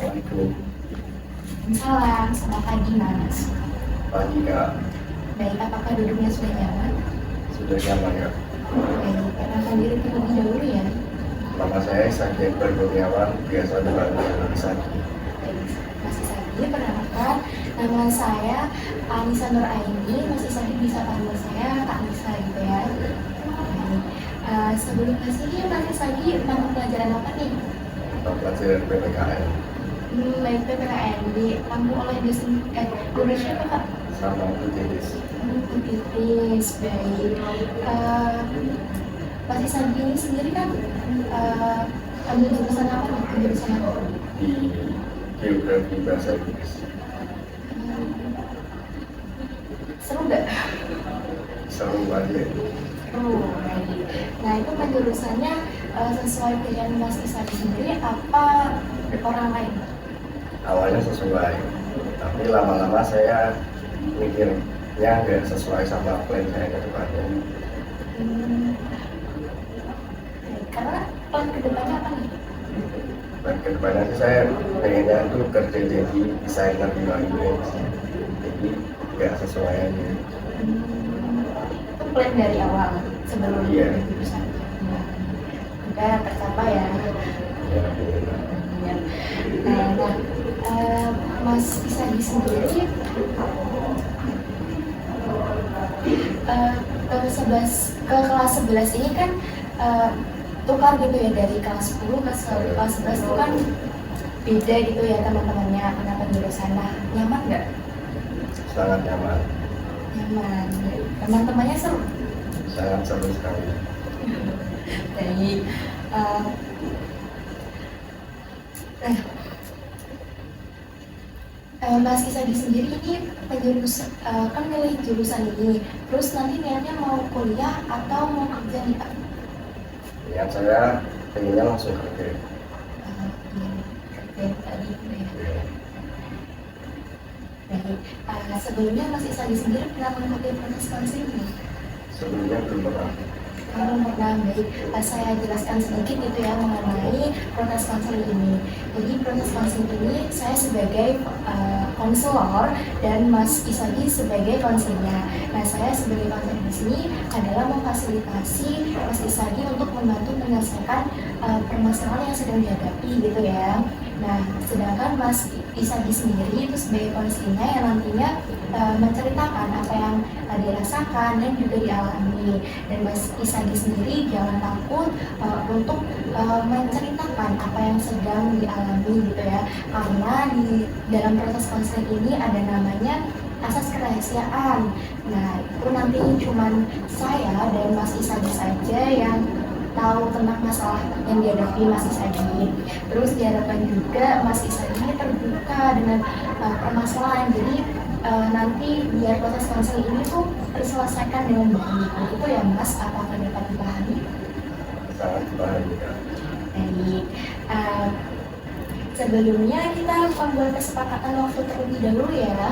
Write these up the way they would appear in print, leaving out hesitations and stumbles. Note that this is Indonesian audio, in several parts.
Assalamualaikum. Salam, selamat pagi Mas. Pagi Kak, Baik, apakah duduknya sudah nyaman? sudah nyaman ya? Baik, perkenalkan diri terlebih dahulu ya. Nama saya Sagi Akbar Kurniawan, biasa dipanggil Sagi. Baik, Mas Isadi, perkenalkan nama saya Anissa Nur Aini. Mas Isadi bisa panggil saya Kak Nisa gitu ya. Baik, sebelum ke sini Mas Isadi mata pelajaran apa nih? Pelajaran PPKN Baik, PPKN ditampung oleh guru siapa Kak? sama Utilis. Titis, baik. Mas Isadi ini sendiri kan ambil jurusan apa nih? Jurusan apa? Di Geografi Bahasa Inggris. Seru nggak? Seru aja. Oh, baik. Nah itu penjurusannya sesuai pilihan Mas Isadi sendiri apa orang lain? Awalnya sesuai, tapi lama-lama saya mikirnya nggak sesuai sama plan saya ke depannya. Karena plan kedepannya apa nih? Dan ke depannya sih saya pengennya itu kerja jadi desainer di UX. Jadi nggak sesuai aja. Itu plan dari awal sebelum Iya. jurusan. Udah tercapai ya. Ya, Ya. Nah, Mas Isadi sendiri ke kelas 11 ini kan tukar gitu ya dari kelas 10 ke kelas 11 itu kan beda gitu ya teman-temannya karena penjurusan. Nah, nyaman nggak? sangat nyaman, Nyaman. Teman-temannya seru. sangat seru sekali. Baik. Mas Isadi sendiri ini kan milih jurusan ini, terus nanti niatnya mau kuliah atau mau kerja nih Pak? Yang saya pengennya langsung kerja. Kerja tadi gitu ya. Baik. Sebelumnya Mas Isadi sendiri pernah mengikuti proses konseling nih? Sebelumnya belum pernah. Belum pernah. Baik, saya jelaskan sedikit gitu ya mengenai proses konseling ini. Jadi proses konseling ini saya sebagai konselor dan Mas Isadi sebagai konselnya. Nah, saya sebagai konselor di sini adalah memfasilitasi Mas Isadi untuk membantu menyelesaikan permasalahan yang sedang dihadapi gitu ya. Nah, sedangkan Mas Isadi sendiri itu sebagai konselnya yang nantinya menceritakan apa yang dirasakan dan juga dialami. Dan Mas Isadi sendiri jangan takut untuk menceritakan apa yang sedang dialami gitu ya, karena di dalam proses konseling ini ada namanya asas kerahasiaan. Nah itu nanti cuman saya dan Mas Isadi saja yang tahu tentang masalah yang dihadapi Mas Isadi. Terus diharapkan juga Mas Isadi ini terbuka dengan permasalahan. Jadi nanti biar proses konseling ini tuh terselesaikan dengan baik. Itu ya Mas, apakah dapat dipahami? Sangat dipahami. Baik. Sebelumnya kita membuat kesepakatan waktu terlebih dahulu ya.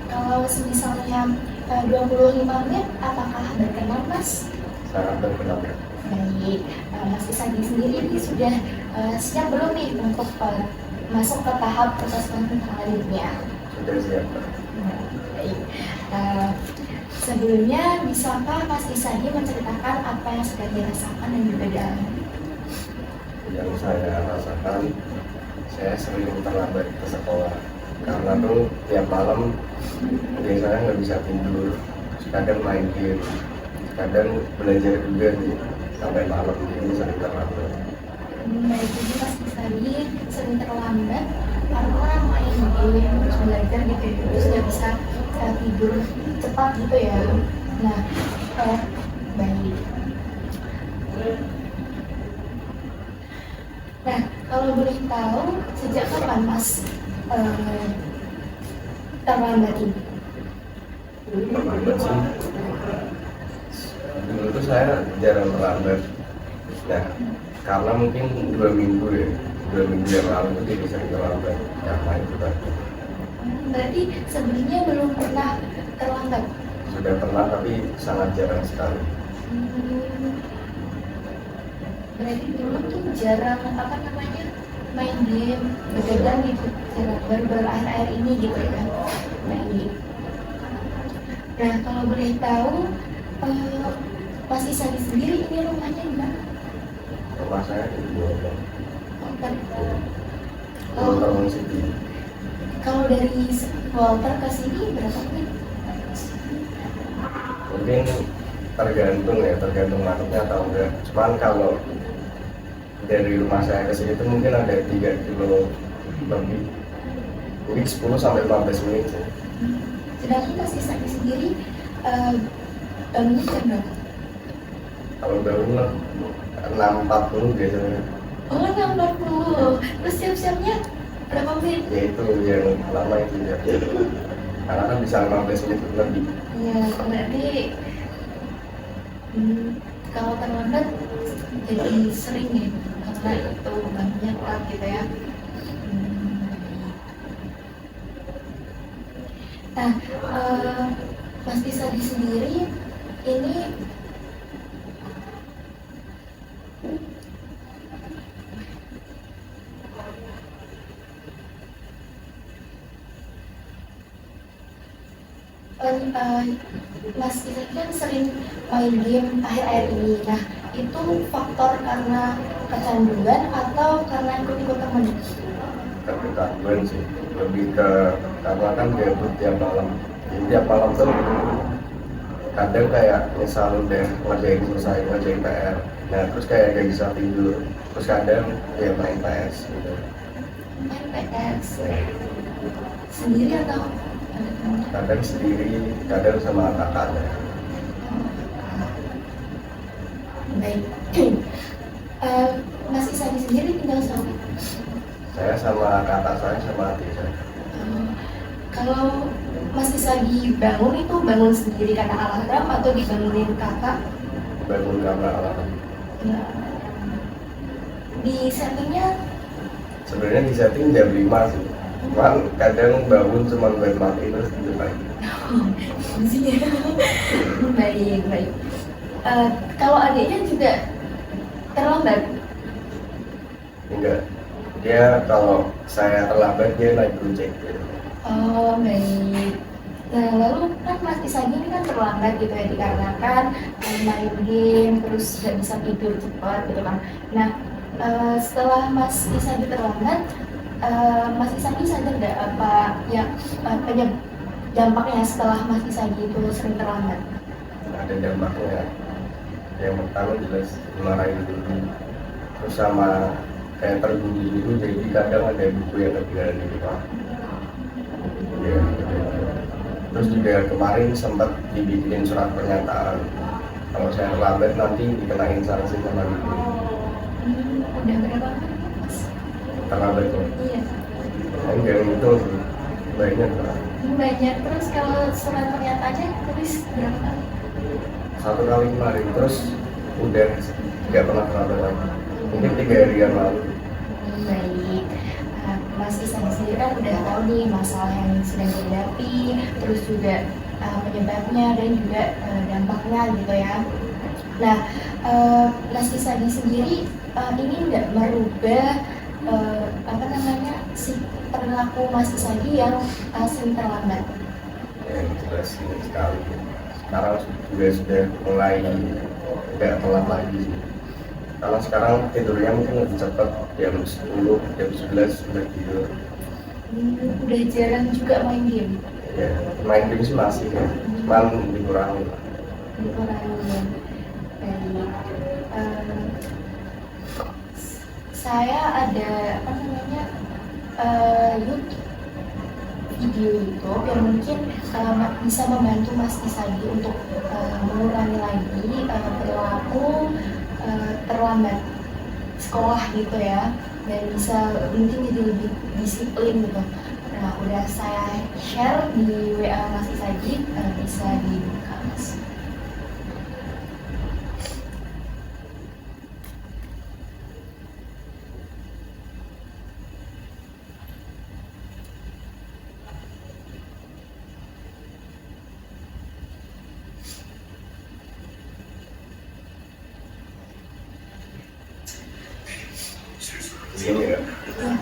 Kalau misalnya 25 menit, apakah berkenan Mas? Sangat berkenan. Baik, Mas Isadi sendiri ini sudah siap belum nih untuk masuk ke tahap proses konseling selanjutnya? Sudah siap. Baik. Sebelumnya bisakah Mas Isadi menceritakan apa yang sedang dirasakan dan juga dialami? Yang saya rasakan, saya sering terlambat ke sekolah karena tuh tiap malam biasanya nggak bisa tidur, kadang main game, kadang belajar juga nih sampai malam, jadi sering terlambat. Baik, jadi Mas Isadi sering terlambat karena main game, terus belajar gitu ya, terus nggak bisa tidur cepat gitu ya. Nah, baik. Nah, kalau boleh tahu sejak kapan Mas terlambat ini? Terlambat sih, dulu tuh saya jarang terlambat. Nah, karena mungkin 2 minggu yang lalu tuh jadi sering terlambat karena itu tadi. Berarti sebelumnya belum pernah terlambat? Sudah pernah tapi sangat jarang sekali. Berarti dulu tuh jarang apa namanya main game begadang gitu baru-baru akhir-akhir ini gitu ya. Baik. Nah kalau boleh tahu Mas Isadi sendiri ini rumahnya di mana? Rumah saya di Bogor. Oh, Bogor City. kalau dari Walter ke sini berapa menit? Mungkin tergantung masuknya atau enggak. Cuman kalau dari rumah saya ke sini itu mungkin ada 3 kilo lebih. Mungkin 10 sampai 15 menit sih. Sedangkan Mas Isadi sendiri bangunnya jam berapa? Kalau bangun 6.40 biasanya. Oh 60. Terus siap-siapnya berapa menit? Ya itu yang lama itu ya. Karena kan bisa 15 menit lebih. Ya berarti kalau terlambat jadi sering ya karena itu bangunnya telat gitu ya. Nah, Mas Isadi sendiri ini Mas Isadi kan sering main game akhir-akhir ini. Nah, itu faktor karena kecanduan atau karena ikut-ikut temen? Kecanduan sih. Lebih ke karena kan gabut tiap malam. Jadi tiap malam tuh kadang kayak misal udah ngerjain PR. Nah terus kayak gak bisa tidur. Terus kadang ya main PS gitu. Main PS sendiri atau ada temen? Kadang sendiri, kadang sama kakaknya. Baik. Mas Isadi sendiri tinggal sama? Saya sama kakak saya sama adik saya. Kalau Mas Isadi bangun itu bangun sendiri karena alarm atau dibangunin kakak? Bangun karena alarm. Ya. Di settingnya Sebenarnya di setting jam 5 sih. Cuman kadang bangun cuma buat mati terus tidur lagi. baik. Kalau adiknya juga terlambat? Enggak. Dia kalau saya terlambat dia naik gojek gitu. Oh baik. Nah lalu kan Mas Isadi ini kan terlambat gitu ya dikarenakan main game terus gak bisa tidur cepat gitu kan. Nah setelah Mas Isadi terlambat, Mas Isadi sadar gak apa ya dampaknya setelah Mas Isadi itu sering terlambat? Ada dampaknya. Yang pertama jelas dimarahin dulu. Terus sama kayak terbully itu, jadi kadang ada buku yang ketinggalan di rumah. Ya, terus juga kemarin sempat dibikinin surat pernyataan kalau saya terlambat nanti dikenain sanksi sama ibu. Udah berapa kali Mas? Terlambat tuh. Iya. Enggak itu sih banyak lah. Banyak. Terus kalau surat pernyataannya tulis berapa kali? 1 kali kemarin, terus udah nggak pernah terlambat lagi. Mungkin 3 hari yang lalu. Baik. Mas Isadi sendiri kan udah tahu nih masalah yang sedang dihadapi, terus juga penyebabnya dan juga dampaknya gitu ya. Nah, Mas Isadi sendiri ini nggak merubah si perilaku Mas Isadi yang sering terlambat? Ya, jelas ini sekali. Sekarang juga sudah mulai nggak telat lagi sih. Kalau sekarang tidurnya mungkin lebih cepat, jam 10, jam 11 sudah tidur. Udah jarang juga main game? Ya, main game sih masih ya, cuman dikurangi. Dikurangi ya. Baik. Saya ada YouTube, video YouTube yang mungkin bisa membantu Mas Isadi untuk mengurangi lagi perilaku terlambat sekolah gitu ya, dan bisa mungkin jadi lebih disiplin gitu. Nah udah saya share di WA Mas Isadi, bisa dibuka Mas. Ini ya, Ya,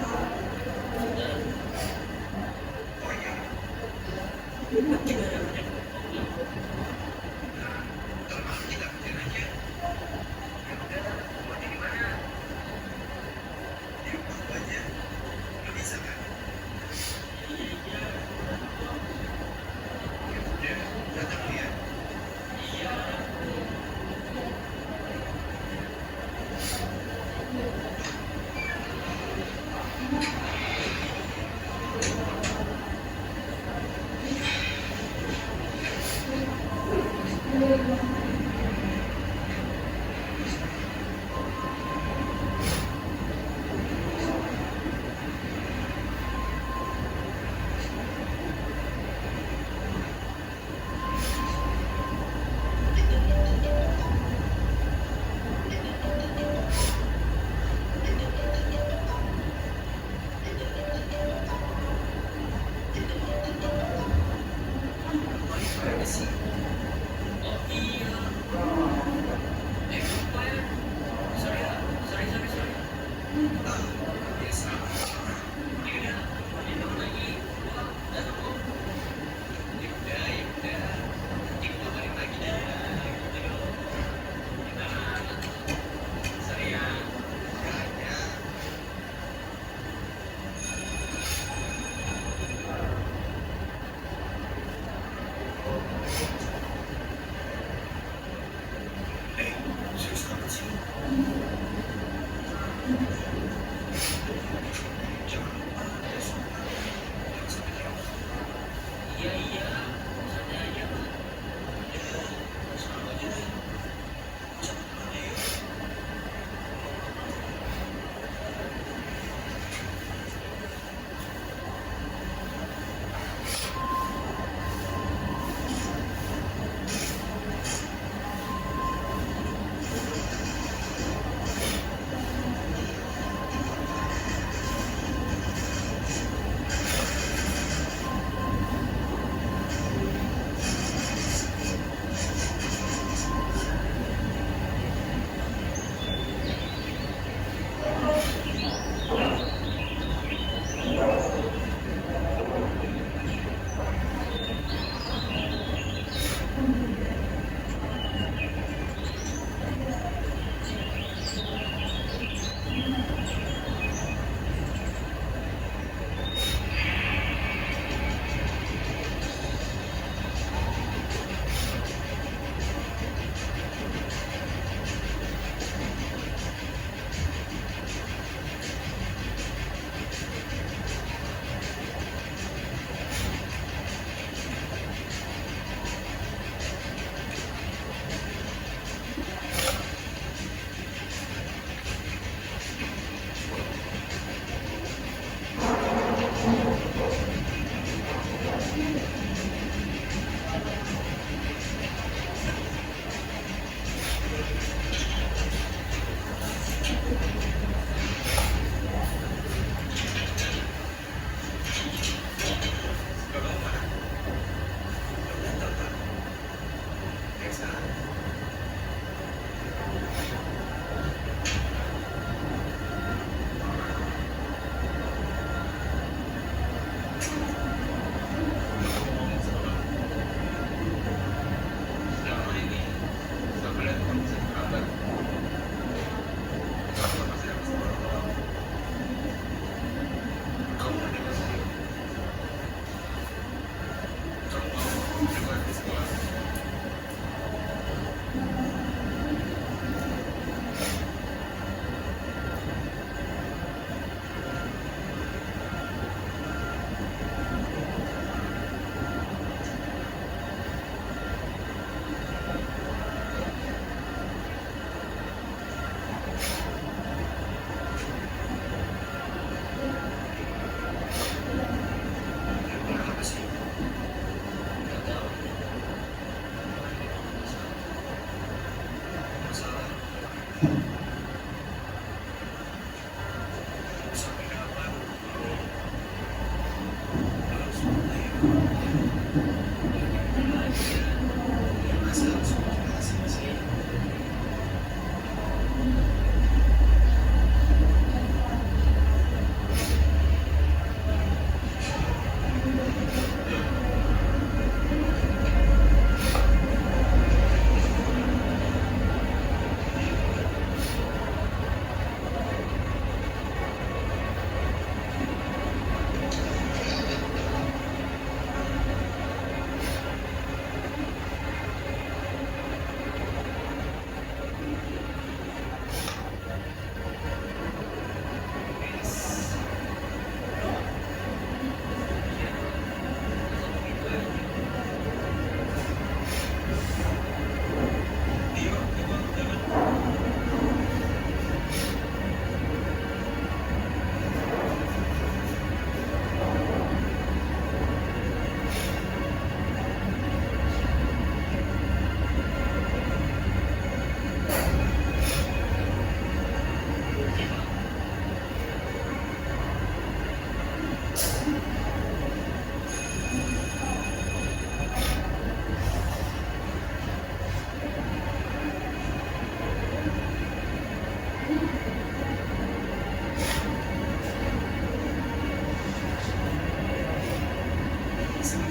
Kamu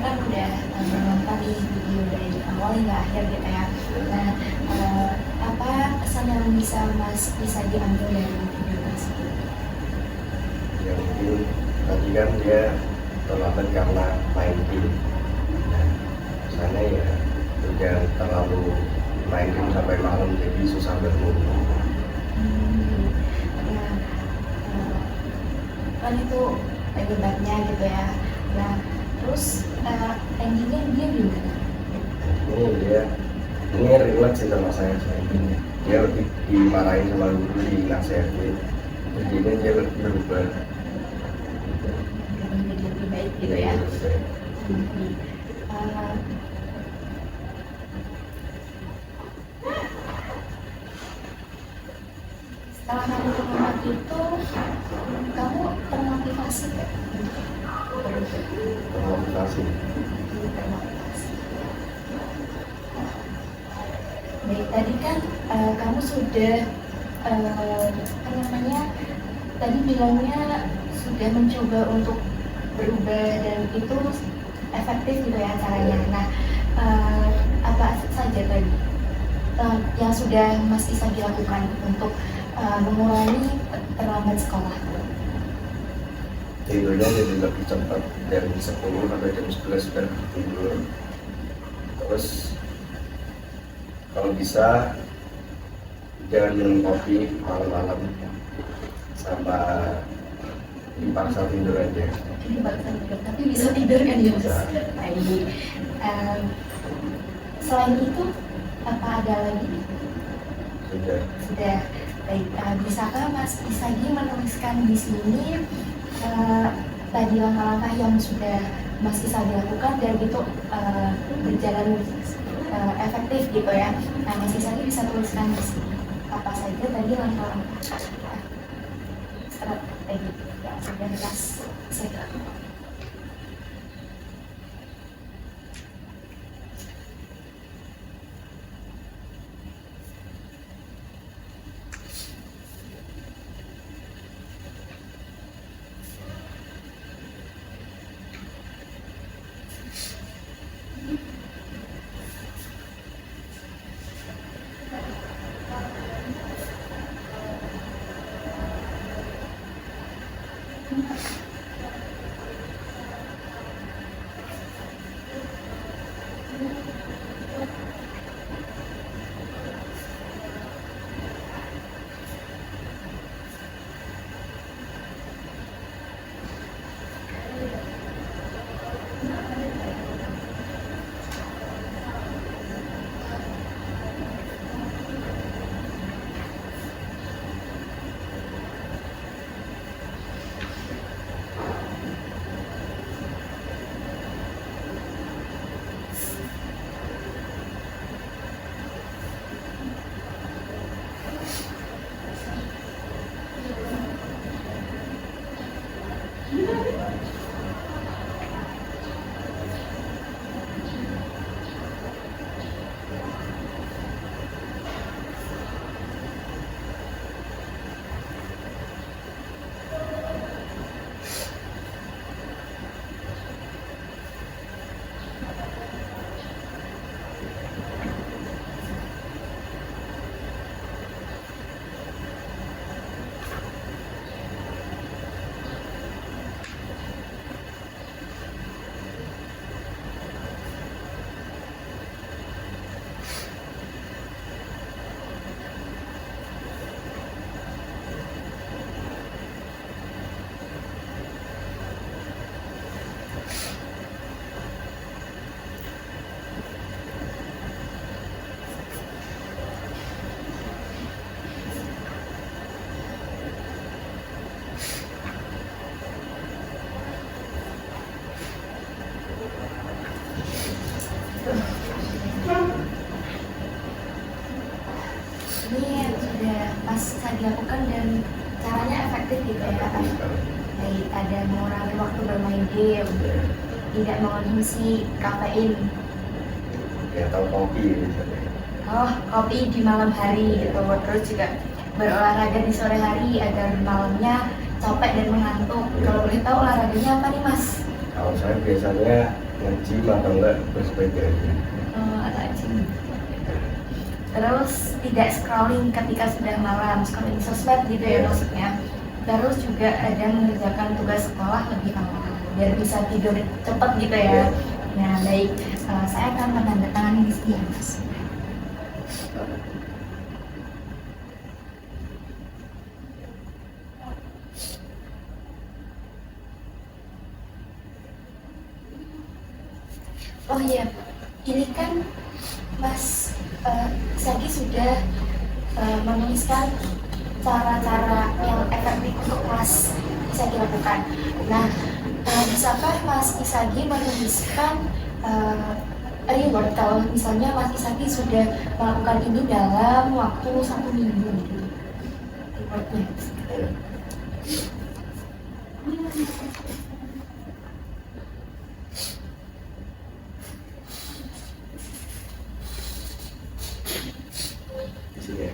kan udah menonton nih video dari awal hingga akhir gitu ya. Nah, apa pesan yang bisa diambil dari video tersebut? Ya mungkin tadi kan dia terlambat karena main game. Nah, sana ya udah terlalu main game sampai malam jadi susah bangun. Nah, kan itu penyebabnya gitu ya. Nah, terus endingnya dia gimana? Ini relate sih sama saya sebenarnya. Dia lebih dimarahin sama guru, dinasihatin, jadinya dia lebih berubah. Menjadi lebih baik gitu ya. Setelah kamu mengenal itu, kamu termotivasi nggak? Termotivasi. Termotivasi. Baik, tadi kan kamu sudah apa namanya? Tadi bilangnya sudah mencoba untuk berubah dan itu efektif gitu ya caranya. Nah, apa saja tadi yang sudah Mas Isagi lakukan untuk mengurangi terlambat sekolah? Tidurnya jadi lebih cepat, jam 10 atau jam 11 sudah tidur. Terus kalau bisa jangan minum kopi malam-malam, sama dipaksa tidur aja. Dipaksa tidur, tapi bisa tidur kan ya Mas? Bisa. Baik. Selain itu apa ada lagi? Sudah. Baik, bisakah Mas Isagi menuliskan di sini tadi langkah-langkah yang sudah Mas Isagi lakukan dan itu berjalan efektif gitu ya. Nah, Mas Isagi bisa tuliskan di sini apa saja tadi langkah-langkah strategi yang sudah Mas Isagi lakukan. Mas Sagi lakukan dan caranya efektif gitu ya? Baik, ada mengurangi waktu bermain game, tidak mengonsumsi kafein, Ya, atau kopi misalnya. oh kopi di malam hari gitu, terus juga berolahraga di sore hari agar malamnya capek dan mengantuk. Kalau boleh tahu olahraganya apa nih Mas? Kalau saya biasanya nge-gym atau enggak bersepeda. Atau gym. Terus tidak scrolling ketika sudah malam, scrolling sosmed gitu ya maksudnya. Terus juga ada mengerjakan tugas sekolah lebih awal biar bisa tidur cepat gitu ya. Nah baik, saya akan menandatangani di sini ya Mas. Oh iya, ini kan Mas Sagi sudah menuliskan cara-cara yang efektif untuk Mas Isagi lakukan. Nah, bisakah Mas Isagi menuliskan reward kalau misalnya Mas Isagi sudah melakukan ini dalam waktu 1 minggu gitu? Rewardnya. Di sini ya.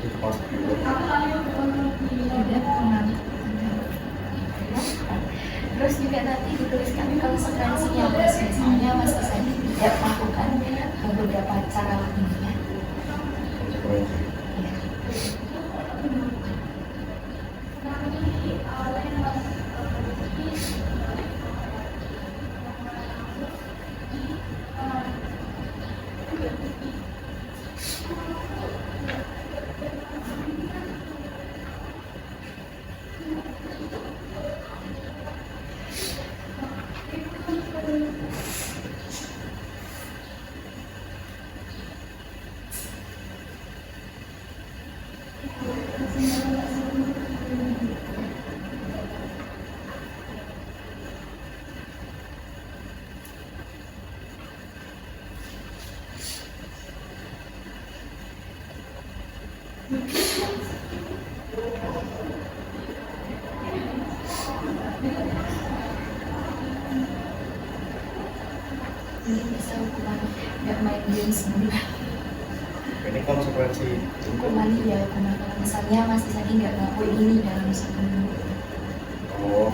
Itu pasti Terus juga nanti dituliskan konsekuensinya Mas, misalnya Mas Isagi tidak melakukan beberapa cara lainnya. konsekuensi. Ya. Ini bisa hukuman nggak main game sebulan. Ini konsekuensi Hukuman ya, hukuman kalau misalnya Mas Isagi nggak ngelakuin ini dalam 1 minggu. oh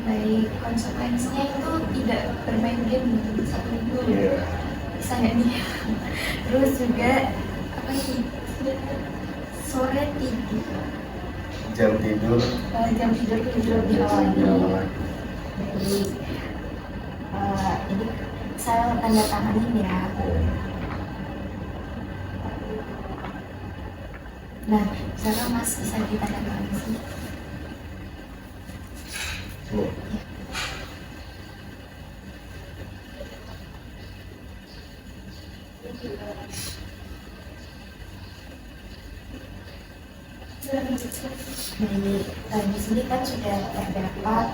Baik, konsekuensinya itu tidak bermain game 1 minggu. iya. bisa nggak nih? Terus juga apa ini? Sore tidur, Jam tidur jam tidur lebih awal. lebih awal lagi. Jadi ini saya tanda tanganin ya. Nah, sekarang Mas bisa ditandatangani sih. Nih. Di sini kan sudah terdapat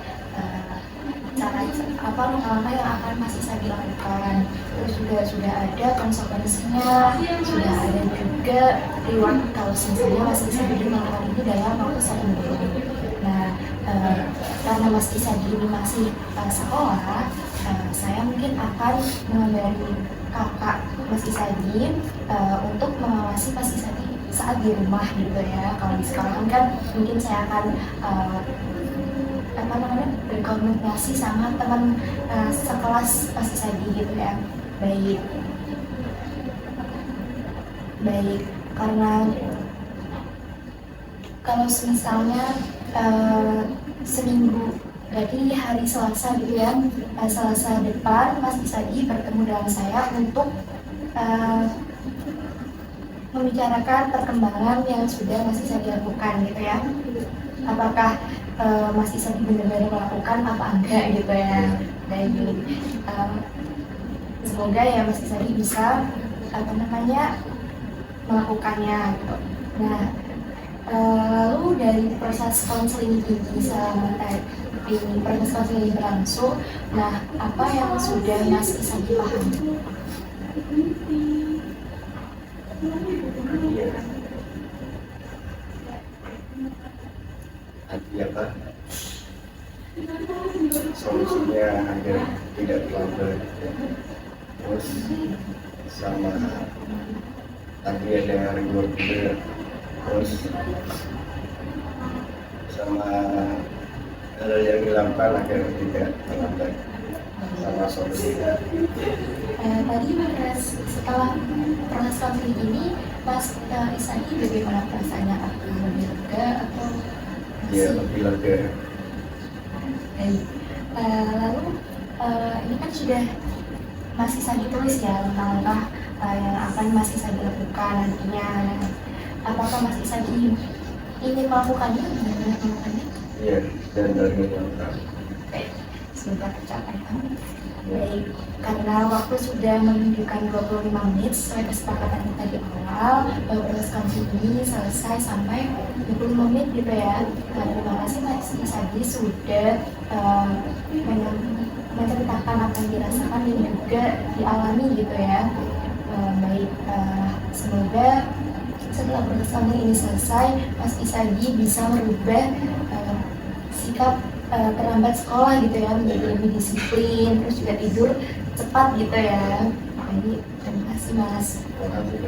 cara apa langkah yang akan Mas Isa dilakukan. Terus juga sudah ada konsekuensinya, sudah ada juga reward kalau misalnya Mas Isa melakukan ini dalam waktu 1 minggu. Nah, karena Mas Isa ini masih sekolah, saya mungkin akan mengajari kakak Mas Isadi untuk mengawasi Mas Isadi saat di rumah gitu ya. Kalau di sekolah kan mungkin saya akan berkomunikasi sama teman sekelas Mas Isadi gitu ya. Baik karena kalau misalnya seminggu, berarti hari Selasa gitu ya, Selasa depan Mas Isadi bertemu dengan saya untuk membicarakan perkembangan yang sudah Mas Isadi lakukan gitu ya. Apakah Mas Isadi benar-benar melakukan apa enggak gitu ya. Dan semoga ya Mas Isadi bisa melakukannya gitu. Nah, lalu dari proses konseling ini selama proses konseling ini berlangsung, nah apa yang sudah Mas Isadi pahami? Iya. Arti apa? Solusinya agar tidak terlambat. Terus sama tadi ada reward juga. Terus sama hal yang dilakukan agar tidak terlambat, sama solusinya. Tadi setelah proses konseling ini, Mas Isadi bagaimana perasaannya? Apakah lebih lega atau Ya lebih lega. Baik. Lalu ini kan sudah Mas Isadi tulis ya langkah-langkah yang akan Mas Isadi lakukan nantinya. Apakah Mas Isadi ingin melakukannya? Iya, dan dari melakukan. Baik, sudah tercapai. Baik, karena waktu sudah menunjukkan 25 menit sesuai kesepakatan kita di awal, proses konseling ini selesai sampai 25 menit gitu ya. Terima kasih Mas Isadi sudah menceritakan apa yang dirasakan dan juga dialami gitu ya. Baik, semoga setelah proses konseling ini selesai, Mas Isadi bisa merubah sikap terlambat sekolah gitu ya, menjadi lebih disiplin, terus juga tidur cepat gitu ya. Jadi terima kasih Mas. Terima kasih.